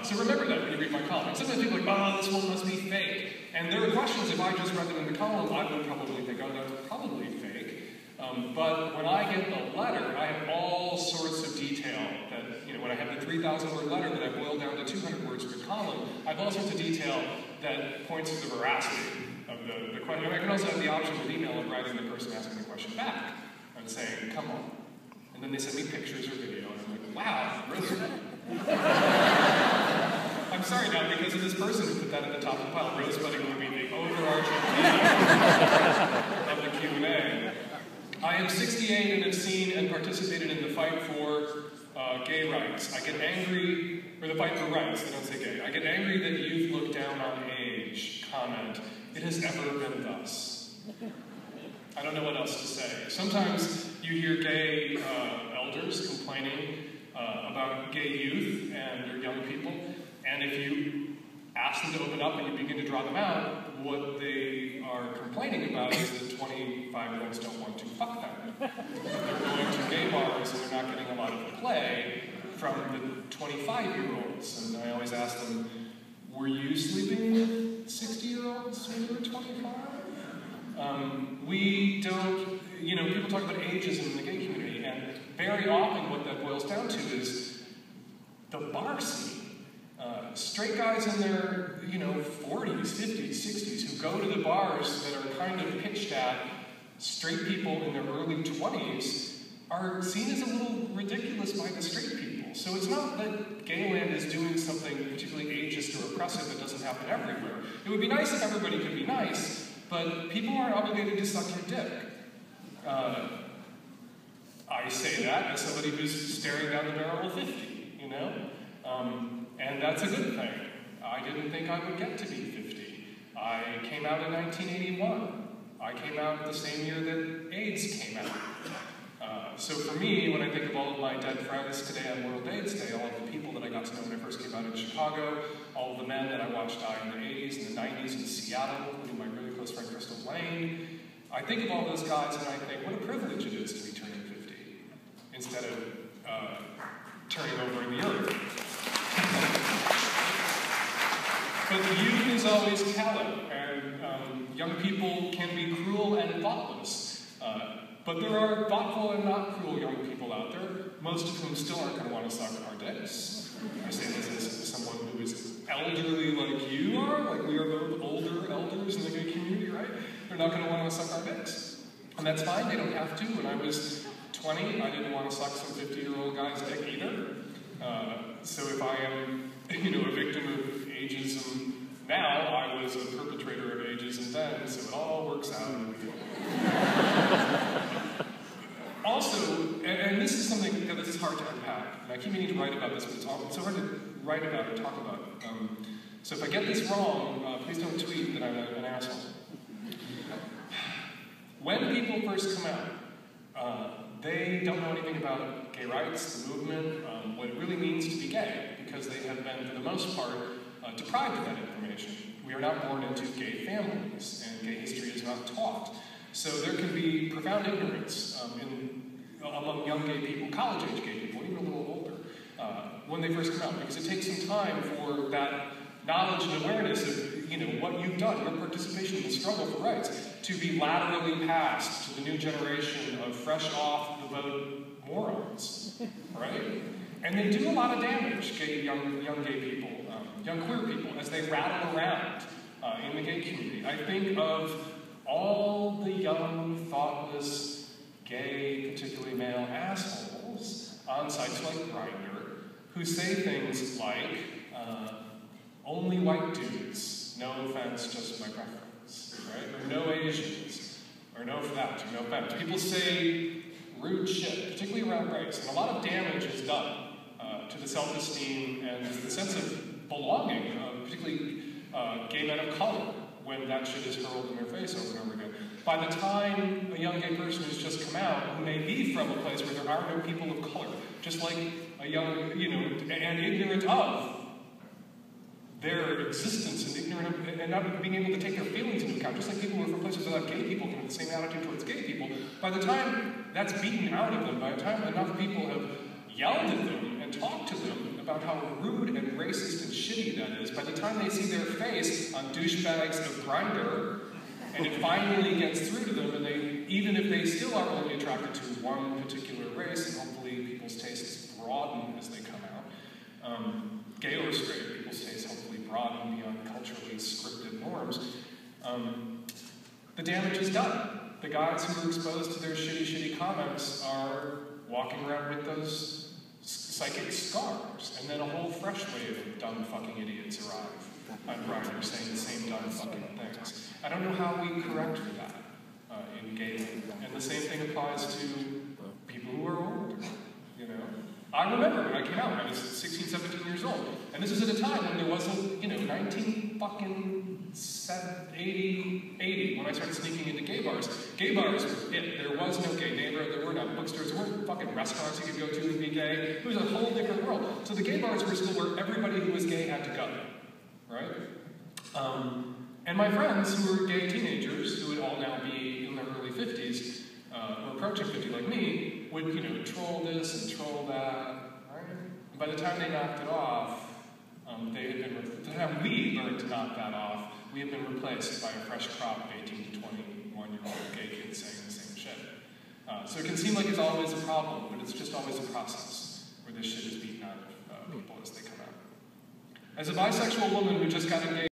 So remember that when you read my column. And sometimes people are like, oh, this one must be fake. And there are questions, if I just read them in the column, I would probably think, oh, that's probably fake. But when I get the letter, I have all sorts of detail that, when I have the 3,000-word letter that I boil down to 200 words per column, I have all sorts of detail that points to the veracity of the question. And I can also have the option with email of writing the person asking the question back and saying, come on. And then they send me pictures or video, and I'm like, wow, really? I'm sorry now, because of this person who put that at the top of the pile. Rosebudding would be the overarching theme of the Q&A. I am 68 and have seen and participated in the fight for gay rights. I get angry, or the fight for rights, they don't say gay. I get angry that youth look down on age. Comment, it has ever been thus. I don't know what else to say. Sometimes you hear gay elders complaining about gay youth and their young people, and if you ask them to open up and you begin to draw them out, what they are complaining about is that 25-year-olds don't want to fuck them. They're going to gay bars and they're not getting a lot of play from the 25-year-olds. And I always ask them, were you sleeping with 60-year-olds when you were 25? We don't, people talk about ageism in the gay community, and very often what that boils down to is the bar scene. Straight guys in their, 40s, 50s, 60s who go to the bars that are kind of pitched at straight people in their early 20s are seen as a little ridiculous by the straight people. So it's not that gayland is doing something particularly ageist or oppressive that doesn't happen everywhere. It would be nice if everybody could be nice, but people aren't obligated to suck your dick. I say that as somebody who's staring down the barrel of 50, and that's a good thing. I didn't think I would get to be 50. I came out in 1981. I came out the same year that AIDS came out. So for me, when I think of all of my dead friends today on World AIDS Day, all of the people that I got to know when I first came out in Chicago, all of the men that I watched die in the 80s and the 90s in Seattle, including my really close friend Crystal Lane, I think of all those guys and I think, what a privilege it is to be turning 50, instead of turning over in the earth. But the youth is always callow, and young people can be cruel and thoughtless. But there are thoughtful and not cruel young people out there, most of whom still aren't going to want to suck our dicks. I say this as someone who is elderly like you are, like we are both older elders in the gay community, right? They're not going to want to suck our dicks. And that's fine, they don't have to. When I was 20, I didn't want to suck some 50-year-old guy's dick either. So if I am, a victim of ageism now, I was a perpetrator of ageism then, so it all works out. Also, and this is something that is hard to unpack, and I keep meaning to write about this, but it's so hard to write about or talk about. So if I get this wrong, please don't tweet that I'm an asshole. When people first come out, they don't know anything about gay rights, the movement, what it really means to be gay, because they have been, for the most part, deprived of that information. We are not born into gay families, and gay history is not taught. So there can be profound ignorance among young gay people, college-age gay people, even a little older, when they first come out, because it takes some time for that knowledge and awareness of what you've done, your participation in the struggle for rights, to be laterally passed to the new generation of fresh off the boat morons, right? And they do a lot of damage, young gay people, young queer people, as they rattle around in the gay community. I think of all the young, thoughtless, gay, particularly male assholes on sites like Grindr who say things like, only white dudes, no offense, just my preference, right? Or no Asians, or no that, or no offense. People say rude shit, particularly around race, and a lot of damage is done to the self-esteem and the sense of belonging, particularly gay men of color, when that shit is hurled in their face over and over again. By the time a young gay person has just come out, who may be from a place where there are no people of color, just like a young, and ignorant of their existence and ignorant of, and not being able to take their feelings into account, just like people who are from places without gay people can have the same attitude towards gay people. By the time that's beaten out of them, by the time enough people have yelled at them and talked to them about how rude and racist and shitty that is, by the time they see their face on douchebags of Grindr, and it finally gets through to them, and they, even if they still are only attracted to one particular race, and hopefully people's tastes broaden as they come out, gay or straight, people's tastes hopefully broaden beyond culturally scripted norms, the damage is done. The guys who are exposed to their shitty comments are walking around with those psychic scars, and then a whole fresh wave of dumb fucking idiots arrive on Grindr saying the same dumb fucking things. I don't know how we correct for that in gayland. And the same thing applies to people who are older, you know? I remember when I came out, when I was 16, 17 years old, and this was at a time when there wasn't, you know, 80, when I started sneaking into gay bars. Gay bars were it. There was no gay neighborhood, there were no bookstores, there weren't fucking restaurants you could go to and be gay. It was a whole different world. So the gay bars were still where everybody who was gay had to go, right? And my friends who were gay teenagers, who would all now be in their early 50s, or approaching 50 like me, would, you know, troll this and troll that, right? And by the time they knocked it off, by the time we learned to knock that off, we have been replaced by a fresh crop of 18 to 21-year-old gay kids saying the same shit. So it can seem like it's always a problem, but it's just always a process where this shit is beaten out of people as they come out. As a bisexual woman who just got engaged